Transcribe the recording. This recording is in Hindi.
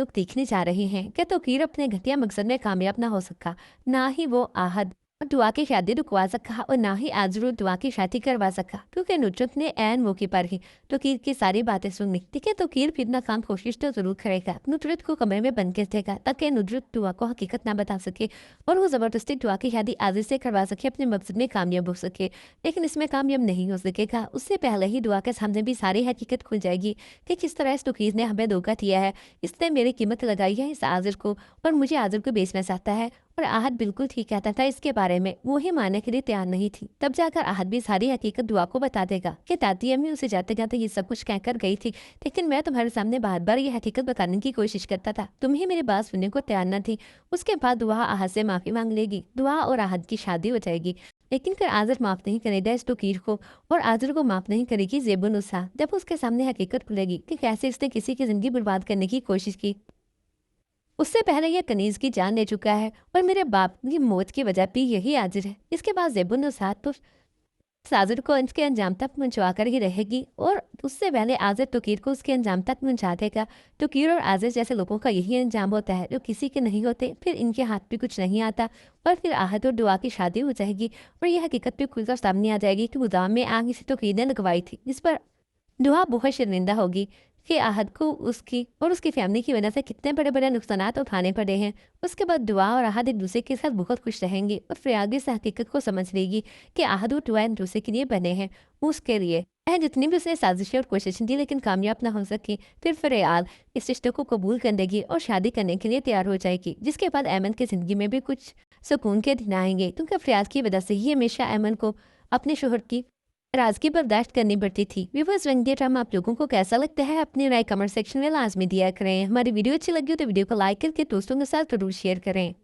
लोग देखने जा रहे हैं कि तौकीर अपने घटिया मकसद में कामयाब ना हो सका, ना ही वो आहद और दुआ की शादी रुकवा सका और ना ही आजरू दुआ की शादी करवा सका, क्योंकि नुजरत ने ऐन मौके पर ही तौकीर की सारी बातें सुन ली। देखिए तौकीर फिर नाकाम कोशिश तो जरूर करेगा, नुजरत को कमरे में बंद कर देगा ताकि नुजरत दुआ को हकीकत ना बता सके और वो जबरदस्ती दुआ की शादी आजिज से करवा सके, अपने मकसद में कामयाब हो सके। लेकिन इसमें कामयाब नहीं हो सकेगा, उससे पहले ही दुआ के सामने भी सारी हकीकत खुल जाएगी कि किस तरह इस तौकीर ने हमें धोखा दिया है। इसने मेरी कीमत लगाई है इस आजिर को और मुझे आजिर को बेचना चाहता है। और आहद बिल्कुल ठीक कहता था इसके बारे में, वो ही मानने के लिए तैयार नहीं थी। तब जाकर आहद भी सारी हकीकत दुआ को बता देगा कि दादी अम्मी उसे जाते जाते ये सब कुछ कहकर गई थी, लेकिन मैं तुम्हारे सामने बार बार ये हकीकत बताने की कोशिश करता था, तुम ही मेरी बात सुनने को तैयार न थी। उसके बाद दुआ आहद से माफी मांग लेगी, दुआ और आहद की शादी हो जाएगी। लेकिन फिर आजिर माफ नहीं करेगा इस तौकीर को और आजिर को माफ नहीं करेगी ज़ेबुन्निसा, जब उसके सामने हकीकत खुलेगी कि कैसे इसने किसी की जिंदगी बर्बाद करने की कोशिश की। उससे पहले यह कनीज की जान ले चुका है और मेरे बाप की मौत की वजह भी यही आजिर है। इसके बाद ज़ेबुन्निसा तो साजिर को इसके अंजाम तक पहुंचवा कर ही रहेगी और उससे पहले आजिर तौकीर को उसके अंजाम तक पहुंचा देगा। तौकीर और आजिर जैसे लोगों का यही अंजाम होता है जो किसी के नहीं होते, फिर इनके हाथ भी कुछ नहीं आता और फिर आहद और दुआ की शादी हो जाएगी और यह हकीकत भी खुलकर सामने आ जाएगी कि गोदाम में आग इसी तौकीर ने लगवाई थी, जिस पर दुआ बहुत शर्मिंदा होगी कि आहद को उसकी और उसकी फैमिली की वजह से कितने बड़े बड़े नुकसानात उठाने पड़े हैं। उसके बाद दुआ और आहद एक दूसरे के साथ बहुत खुश रहेंगे और फ़रियाद इस हकीकत को समझ लेगी कि आहद और दुआ एक दूसरे के लिए बने हैं। उसके लिए जितनी भी उसने साजिशें और कोशिशें दी लेकिन कामयाब ना हो सकी, फिर फ़रियाद इस रिश्ते को कबूल कर लेगी और शादी करने के लिए तैयार हो जाएगी, जिसके बाद ऐमन की ज़िंदगी में भी कुछ सुकून के दिन आएंगे, क्योंकि फ़रियाद की वजह से ही हमेशा ऐमन को अपने शोहर की नाराज़गी बर्दाश्त करनी पड़ती थी। व्यूअर्स, रंग ड्रामा आप लोगों को कैसा लगता है अपनी राय कमेंट सेक्शन में लाजमी दिया करें। हमारी वीडियो अच्छी लगी हो तो वीडियो को लाइक करके दोस्तों के साथ जरूर शेयर करें।